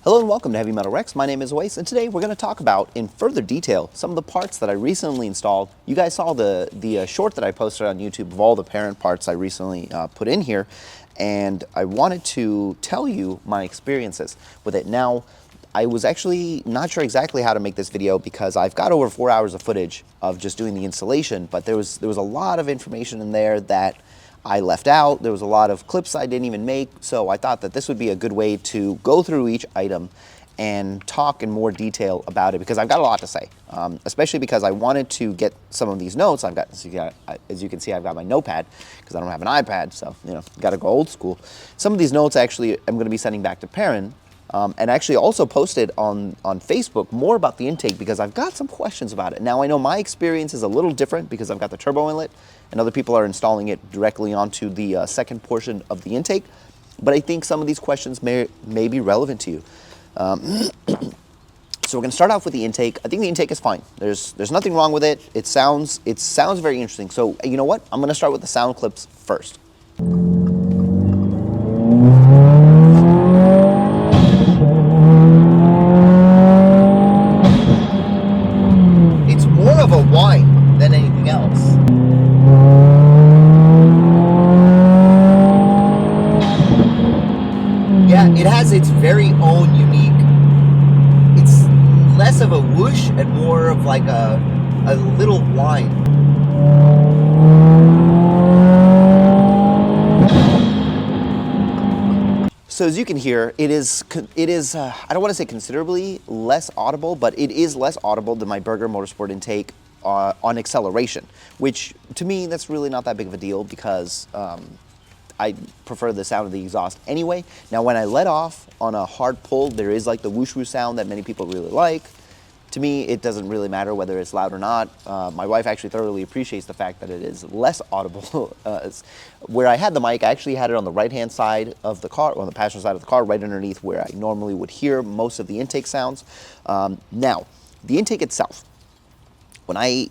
Hello and welcome to Heavy Metal Rex. My name is Weiss, and today we're going to talk about in further detail some of the parts that I recently installed. You guys saw the short that I posted on YouTube of all the Perrin parts I recently put in here, and I wanted to tell you my experiences with it. Now, I was actually not sure exactly how to make this video because I've got over 4 hours of footage of just doing the installation, but there was a lot of information in there that I left out. There was a lot of clips I didn't even make, so I thought that this would be a good way to go through each item and talk in more detail about it because I've got a lot to say, especially because I wanted to get some of these notes. I've got, as you can see, I've got my notepad because I don't have an iPad, so got to go old school. Some of these notes actually I'm going to be sending back to Perrin. And actually also posted on Facebook more about the intake because I've got some questions about it. Now I know my experience is a little different because I've got the turbo inlet and other people are installing it directly onto the second portion of the intake, but I think some of these questions may be relevant to you. So we're going to start off with the intake. I think the intake is fine. There's nothing wrong with it. It sounds very interesting. So you know what? I'm going to start with the sound clips first. More of a whine than anything else. Yeah, it has its very own unique, it's less of a whoosh and more of like a little whine. So as you can hear, it is I don't want to say considerably less audible, but it is less audible than my Burger Motorsport intake on acceleration, which to me, that's really not that big of a deal because I prefer the sound of the exhaust anyway. Now, when I let off on a hard pull, there is like the whoosh whoosh sound that many people really like. To me, it doesn't really matter whether it's loud or not. My wife actually thoroughly appreciates the fact that it is less audible. Where I had the mic, I actually had it on the right-hand side of the car, on the passenger side of the car, right underneath where I normally would hear most of the intake sounds. Now, the intake itself. I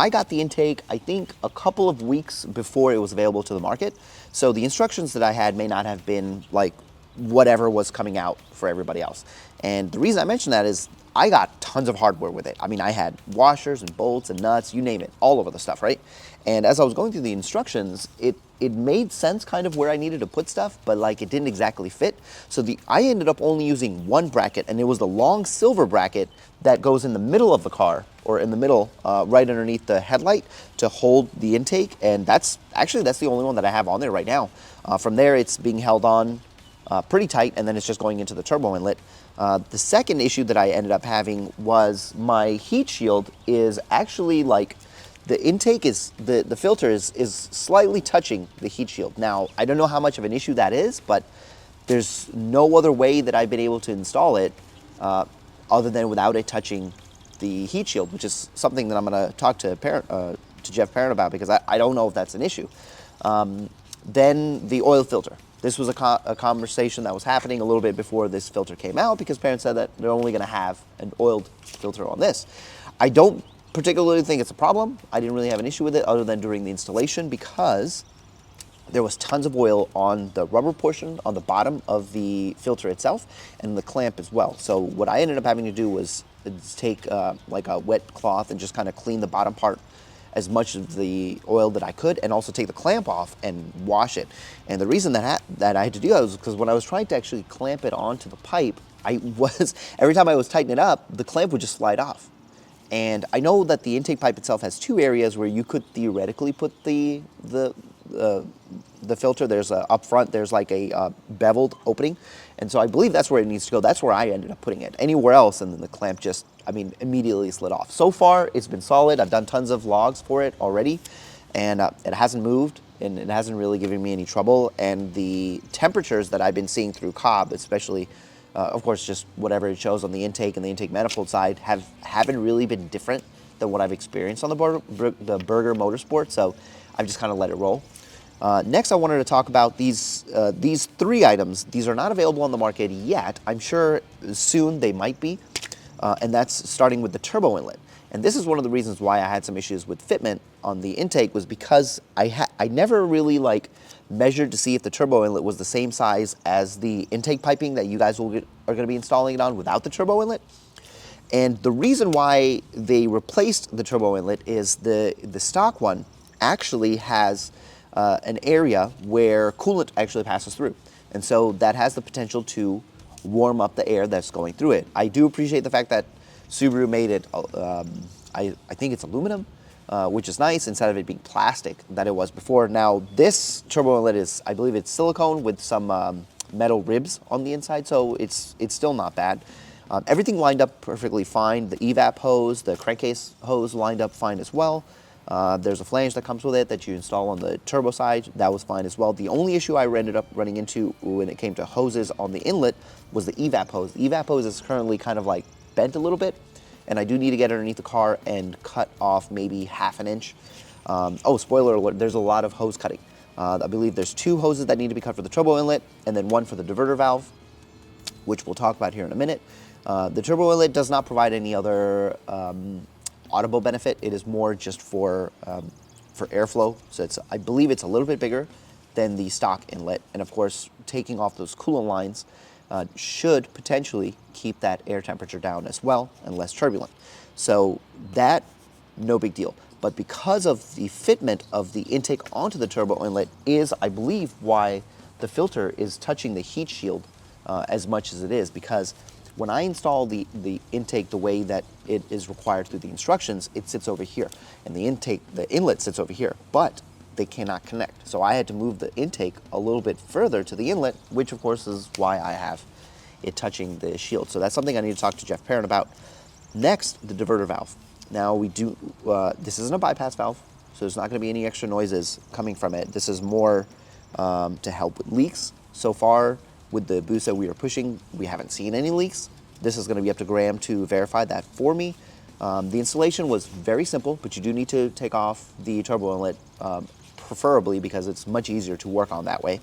got the intake, I think, a couple of weeks before it was available to the market. So the instructions that I had may not have been like whatever was coming out for everybody else. And the reason I mention that is I got tons of hardware with it. I mean, I had washers and bolts and nuts, you name it, all over the stuff, right? And as I was going through the instructions, it made sense kind of where I needed to put stuff, but like it didn't exactly fit. So I ended up only using one bracket, and it was the long silver bracket that goes in the middle of the car, or in the middle, right underneath the headlight to hold the intake. And that's the only one that I have on there right now. From there, it's being held on pretty tight, and then it's just going into the turbo inlet. The second issue that I ended up having was my heat shield is actually like, the intake is, the filter is slightly touching the heat shield. Now, I don't know how much of an issue that is, but there's no other way that I've been able to install it other than without it touching the heat shield, which is something that I'm going to talk to Jeff Perrin about because I don't know if that's an issue. Then the oil filter. This was a conversation that was happening a little bit before this filter came out because Perrin said that they're only going to have an oiled filter on this. I don't particularly think it's a problem. I didn't really have an issue with it other than during the installation because there was tons of oil on the rubber portion on the bottom of the filter itself and the clamp as well. So what I ended up having to do was take like a wet cloth and just kind of clean the bottom part as much of the oil that I could, and also take the clamp off and wash it. And the reason that I had to do that was because when I was trying to actually clamp it onto the pipe, every time I was tightening it up, the clamp would just slide off. And I know that the intake pipe itself has two areas where you could theoretically put the filter. There's up front, there's like a beveled opening. And so I believe that's where it needs to go. That's where I ended up putting it. Anywhere else, and then the clamp just, immediately slid off. So far, it's been solid. I've done tons of logs for it already, and it hasn't moved, and it hasn't really given me any trouble. And the temperatures that I've been seeing through Cobb, especially, of course, just whatever it shows on the intake and the intake manifold side, haven't really been different than what I've experienced on the Burger Motorsport. So I've just kind of let it roll. Next, I wanted to talk about these three items. These are not available on the market yet. I'm sure soon they might be, and that's starting with the turbo inlet. And this is one of the reasons why I had some issues with fitment on the intake was because I never really like measured to see if the turbo inlet was the same size as the intake piping that you guys are going to be installing it on without the turbo inlet. And the reason why they replaced the turbo inlet is the stock one actually has an area where coolant actually passes through. And so that has the potential to warm up the air that's going through it. I do appreciate the fact that Subaru made it, I think it's aluminum, which is nice, instead of it being plastic that it was before. Now this turbo inlet is, I believe it's silicone with some metal ribs on the inside, so it's still not bad. Everything lined up perfectly fine. The evap hose, the crankcase hose lined up fine as well. There's a flange that comes with it that you install on the turbo side. That was fine as well. The only issue I ended up running into when it came to hoses on the inlet was the evap hose. The evap hose is currently kind of like bent a little bit, and I do need to get underneath the car and cut off maybe ½ an inch. Oh, spoiler alert, there's a lot of hose cutting. I believe there's 2 hoses that need to be cut for the turbo inlet, and then 1 for the diverter valve, which we'll talk about here in a minute. The turbo inlet does not provide any other audible benefit. It is more just for airflow. So I believe it's a little bit bigger than the stock inlet. And of course, taking off those coolant lines should potentially keep that air temperature down as well and less turbulent. So that, no big deal. But because of the fitment of the intake onto the turbo inlet is, I believe, why the filter is touching the heat shield as much as it is, because when I install the intake the way that it is required through the instructions, it sits over here, and the inlet sits over here, but they cannot connect. So I had to move the intake a little bit further to the inlet, which of course is why I have it touching the shield. So that's something I need to talk to Jeff Perrin about. Next, the diverter valve. Now we do, this isn't a bypass valve, so there's not gonna be any extra noises coming from it. This is more to help with leaks. So far, with the boost that we are pushing, we haven't seen any leaks. This is going to be up to Graham to verify that for me. The installation was very simple, but you do need to take off the turbo inlet, preferably because it's much easier to work on that way.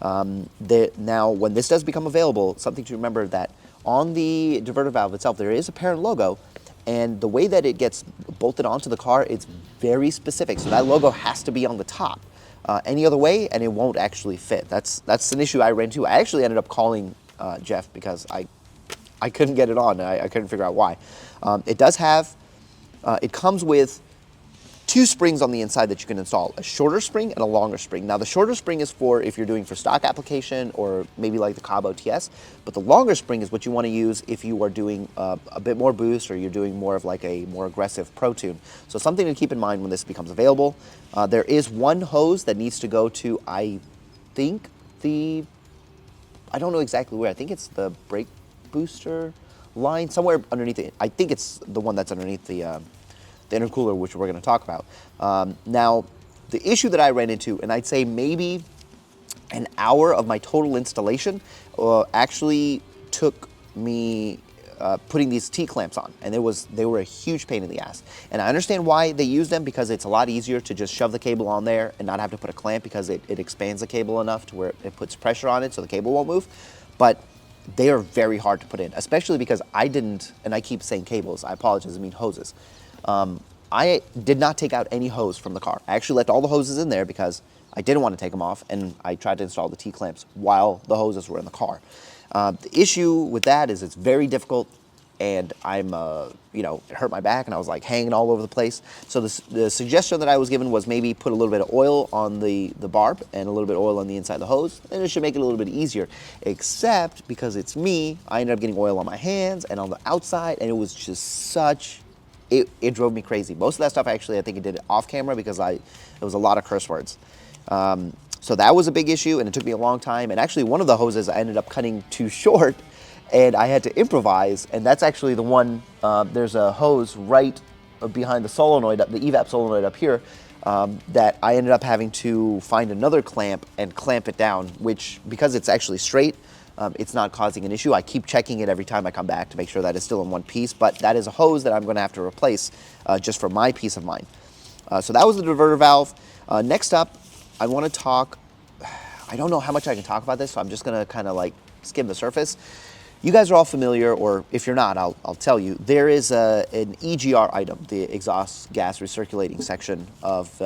Now, when this does become available, something to remember that on the diverter valve itself, there is a Perrin logo, and the way that it gets bolted onto the car, it's very specific. So that logo has to be on the top. Any other way, and it won't actually fit. That's an issue I ran into. I actually ended up calling Jeff because I couldn't get it on. I couldn't figure out why. It does have, it comes with 2 springs on the inside that you can install, a shorter spring and a longer spring. Now the shorter spring is for if you're doing for stock application or maybe like the Cobb OTS, but the longer spring is what you want to use if you are doing a bit more boost or you're doing more of like a more aggressive Pro Tune. So something to keep in mind when this becomes available. There is 1 hose that needs to go to, I think I don't know exactly where, I think it's the brake booster line, somewhere underneath it. I think it's the one that's underneath the intercooler, which we're going to talk about. Now, the issue that I ran into, and I'd say maybe an hour of my total installation, actually took me putting these T-clamps on, and they were a huge pain in the ass. And I understand why they use them, because it's a lot easier to just shove the cable on there and not have to put a clamp, because it expands the cable enough to where it puts pressure on it so the cable won't move. But they are very hard to put in, especially because I didn't, and I keep saying cables, I apologize, I mean hoses. I did not take out any hose from the car. I actually left all the hoses in there because I didn't want to take them off, and I tried to install the T-clamps while the hoses were in the car. The issue with that is it's very difficult, and I'm, it hurt my back, and I was like hanging all over the place. So the suggestion that I was given was maybe put a little bit of oil on the barb and a little bit of oil on the inside of the hose, and it should make it a little bit easier. Except because it's me, I ended up getting oil on my hands and on the outside, and it was just it drove me crazy. Most of that stuff, actually, I think I did it off camera because it was a lot of curse words. So that was a big issue, and it took me a long time. And actually, one of the hoses I ended up cutting too short, and I had to improvise. And that's actually the one, there's a hose right behind the solenoid, the evap solenoid up here, that I ended up having to find another clamp and clamp it down, which, because it's actually straight, it's not causing an issue. I keep checking it every time I come back to make sure that it's still in one piece, but that is a hose that I'm going to have to replace just for my peace of mind. So that was the diverter valve. Next up, I want to talk, I don't know how much I can talk about this, so I'm just going to kind of like skim the surface. You guys are all familiar, or if you're not, I'll tell you. There is an EGR item, the exhaust gas recirculating section of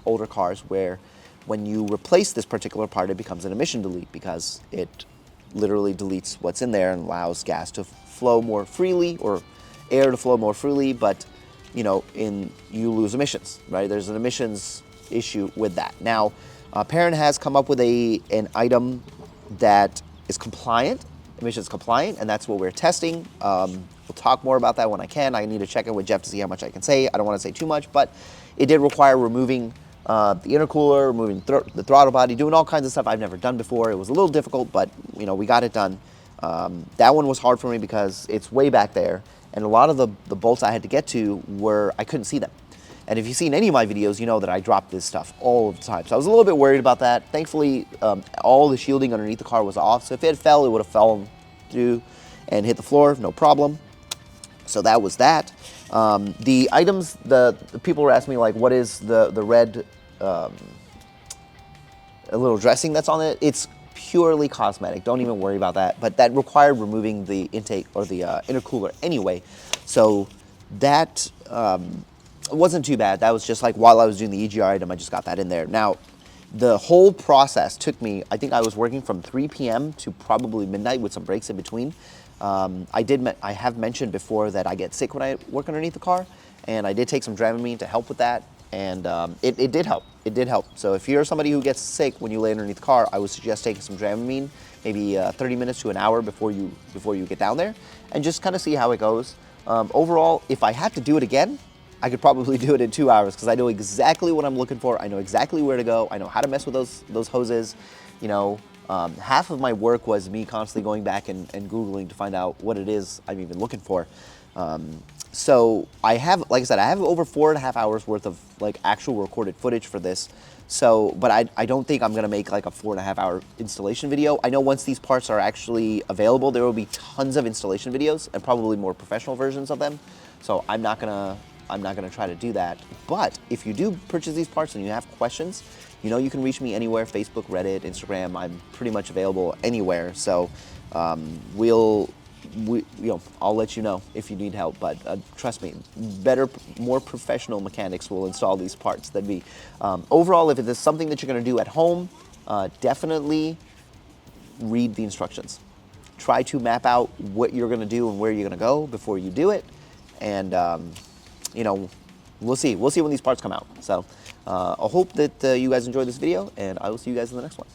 older cars, where when you replace this particular part, it becomes an emission delete because it literally deletes what's in there and allows gas to flow more freely, or air to flow more freely, but you lose emissions, right? There's an emissions issue with that. Now, Perrin has come up with an item that is compliant, emissions compliant, and that's what we're testing. We'll talk more about that when I can. I need to check in with Jeff to see how much I can say. I don't want to say too much, but it did require removing the intercooler, removing the throttle body, doing all kinds of stuff I've never done before. It was a little difficult, but we got it done. That one was hard for me because it's way back there, and a lot of the bolts I had to get to I couldn't see them. And if you've seen any of my videos, you know that I drop this stuff all the time. So I was a little bit worried about that. Thankfully, all the shielding underneath the car was off. So if it fell, it would have fallen through and hit the floor, no problem. So that was that. The items, the people were asking me, like, what is the red a little dressing that's on it? It's purely cosmetic. Don't even worry about that. But that required removing the intake or the intercooler anyway. So that it wasn't too bad. That was just like while I was doing the EGR item, I just got that in there. Now, the whole process took me, I think I was working from 3 p.m. to probably midnight with some breaks in between. I have mentioned before that I get sick when I work underneath the car, and I did take some Dramamine to help with that, and it did help. It did help. So if you're somebody who gets sick when you lay underneath the car, I would suggest taking some Dramamine, maybe 30 minutes to an hour before you get down there, and just kind of see how it goes. Overall, if I had to do it again, I could probably do it in 2 hours because I know exactly what I'm looking for. I know exactly where to go. I know how to mess with those hoses. Half of my work was me constantly going back and Googling to find out what it is I'm even looking for. So I have, like I said, I have over 4.5 hours worth of like actual recorded footage for this. So, but I don't think I'm gonna make like a 4.5 hour installation video. I know once these parts are actually available, there will be tons of installation videos and probably more professional versions of them. So I'm not gonna try to do that. But if you do purchase these parts and you have questions, you can reach me anywhere: Facebook, Reddit, Instagram. I'm pretty much available anywhere. So I'll let you know if you need help. But trust me, more professional mechanics will install these parts than me. Overall, if it is something that you're going to do at home, definitely read the instructions. Try to map out what you're going to do and where you're going to go before you do it. And we'll see when these parts come out. So I hope that you guys enjoyed this video, and I will see you guys in the next one.